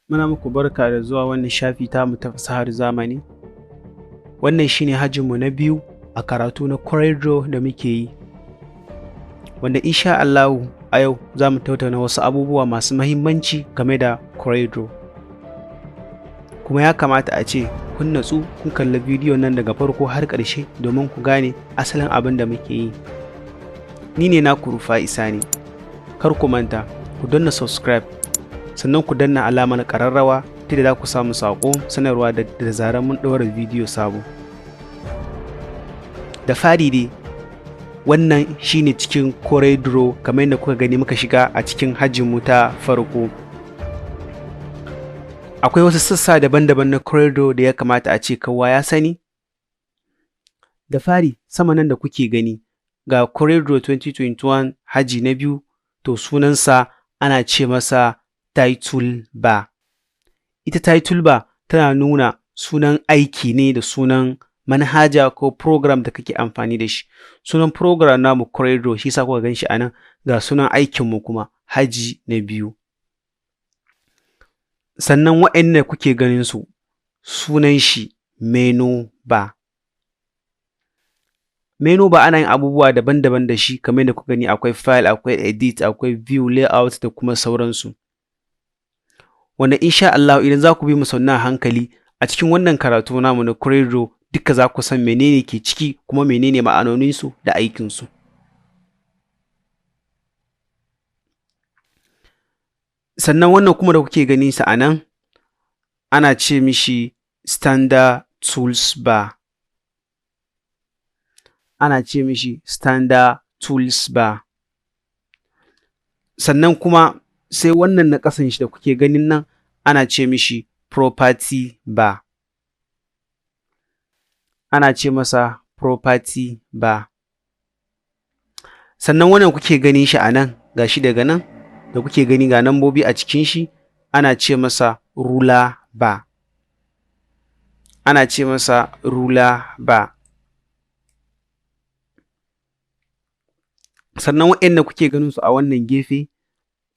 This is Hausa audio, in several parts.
Muna muku barka da zuwa wannan shafi tamu ta fasahar zamani. Wannan shine hajinmu na biyu a karatu na CORELDRAW da muke yi, wanda insha Allahu a yau za mu tattauna wasu abubuwa masu mahimmanci game da CORELDRAW. Kuma ya kamata a ce kun natsu kun kalli bidiyon nan daga farko har ƙarshe domin ku gane asalin abin da muke yi. Ni ne naku Rufai Sani. Kar ku manta ku danna subscribe, sannan ku danna alamar ƙararrawa ta da za ku samu saƙo sanarwa da zarar mun ɗaura bidiyo sabo. Da fari dai, wannan shine cikin CORELDRAW kamar yadda kuka gani muka shiga a cikin hajjinmu ta farko. Akwai wasu sassa daban-daban na CORELDRAW da ya kamata a ce kowa ya sani. Da fari, sama nan da kuke gani ga CORELDRAW 2021 haji na biyu, to sunansa ana ce masa title bar. Ita title bar tana nuna sunan aiki ne da sunan manhaja ko program da kake amfani da shi. Sunan program namu CORELDRAW, shi yasa kuka gan shi a nan, ga sunan aikinmu kuma haji na biyu. Sannan waɗanda kuke ganin su sunan shi menu bar. Menu bar ana yin abubuwa daban-daban da shi, kamar yadda kuka gani akwai file, akwai edit, akwai view, layout da kuma sauransu. Wanda insha Allah idan za ku bi mu sannu a hankali a cikin wannan karatu namu na CORELDRAW, duka za ku san menene ke ciki kuma menene ma'anoninsu da aikinsu. Sannan wannan kuma da kuke ganin sa a nan ana ce mishi standard tools bar. Ana ce mishi standard tools bar. Sannan kuma sai wannan na ƙasan shi da kuke ganin nan ana ce mishi property bar. Ana ce masa property bar. Sannan wannan kuke ganin shi a nan, ga shi daga nan da kuke gani ga nambobi a cikin shi, ana ce masa ruler bar. Ana ce masa ruler bar. Sannan waɗanda kuke ganin su a wannan gefe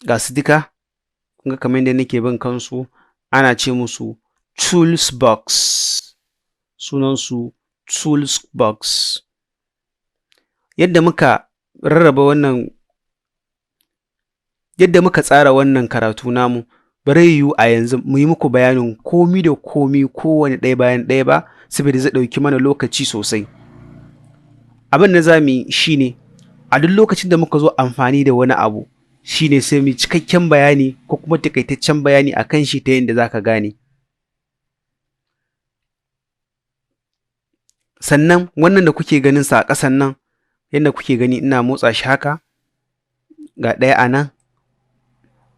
ga su duka, kun ga kamar yadda nake bin kansu, ana ce musu tools box. Sunansu tools box. Yadda muka rarraba wannan, yadda muka tsara wannan karatu namu, bari yiwu a yanzu mu yi muku bayanin komi da komi kowane ɗaya bayan ɗaya ba, saboda zai ɗauki mana lokaci sosai. Abin da za mu yi shi ne, a duk lokacin da muka zo amfani da wani abu, shi ne sai mu yi cikakken bayani ko kuma takaitaccen bayani a kan shi ta yadda za ka gane. Sannan wannan da kuke ganin sa a ƙasan nan, yadda kuke gani ina motsa shi haka, ga ɗaya a nan,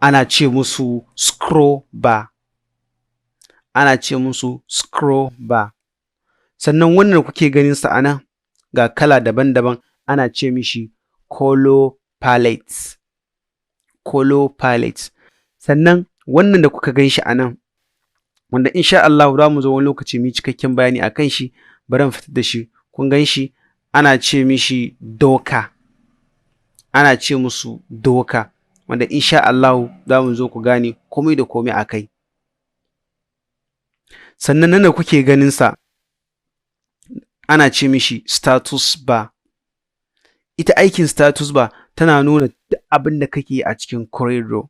ana ce musu scroll bar. Ana ce musu scroll bar. Sannan wannan da kuke ganin sa a nan, ga kala daban-daban, ana ce mishi color palette. Color palette. Sannan wannan da kuka gan shi a nan, wanda insha Allah za mu zo wani lokaci mu yi cikakken bayani a kan shi, bari mu fitar da shi. Kun gan shi, ana ce mishi doka. Ana ce musu doka, wanda insha Allah za mu zo ku gane komai da komai a kai. Sannan nan da kuke ganin sa, ana ce mishi status bar. Ita aikin status bar tana nuna duk abin da kake a cikin CORELDRAW.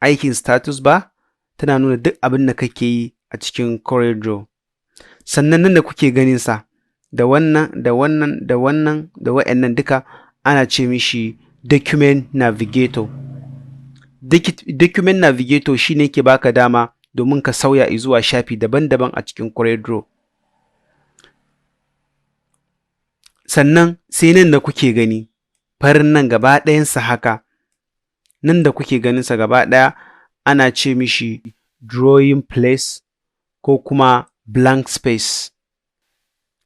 Aikin status bar tana nuna duk abin da kake yi a cikin CORELDRAW. Sannan nan da kuke ganin sa, da wannan da wannan da wannan da wa'annan duka ana ce mishi document navigator. Document navigator shine ke baka dama domin ka sauya zuwa shafi daban-daban a cikin CORELDRAW. Sannan sai nan da kuke gani, farin nan gaba ɗayansa haka, nan da kuke ganinsa gaba ɗaya ana ce mishi drawing place ko kuma blank space.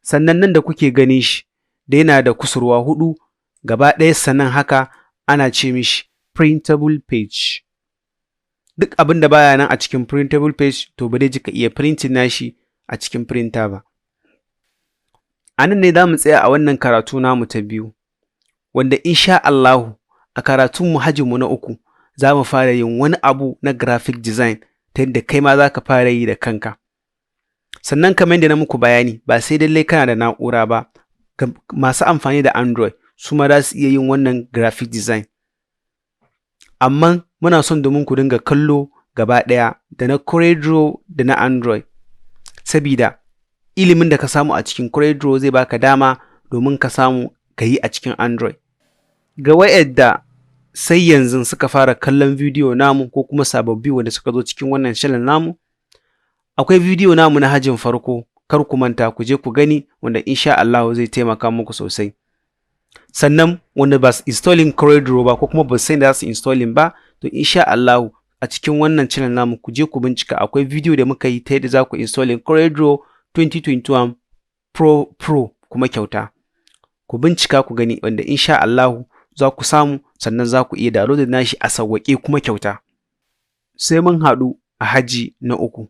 Sannan nan da kuke ganin shi da yana da kusurwa huɗu, gaba ɗaya sannan haka ana ce mishi printable page. Duk abin da baya nan a cikin printable page, to ba dai ka iya printing nashi a cikin printer ba. A nan ne za mu tsaya a wannan karatu namu ta biyu, wanda insha Allahu a karatunmu hajinmu na uku za mu fara yin wani abu na graphic design ta yadda kai ma za ka fara yi da kanka. Sannan kamar yadda na muku bayani, ba sai lallai kana da na'ura ba, masu amfani da Android su ma za su iya yin wannan graphic design. Amma muna son domin ku dinga kallo gaba ɗaya da na CORELDRAW da na Android, sabida ilimin da ka samu a cikin CORELDRAW zai baka dama domin ka samu ka yi a cikin Android. Ga wa'yanda sai yanzu suka fara kallon bidiyo namu ko kuma sababbi wanda suka zo cikin wannan channel namu, akwai bidiyo namu na hajin farko, kar ku manta ku je ku gani, wanda insha Allah zai taimaka muku sosai. Sannan wanda ba su installing CORELDRAW ba ko kuma ba su san da za su installing ba, to insha Allah a cikin wannan channel namu ku je ku bincika, akwai bidiyo da muka yi ta yadda za ku installing CORELDRAW 2021 Pro kuma kyauta. Ku bincika ku gani, wanda insha Allah za ku samu, sannan za ku iya download nashi a sauwaƙe kuma kyauta. Sai mun haɗu a haji na 3.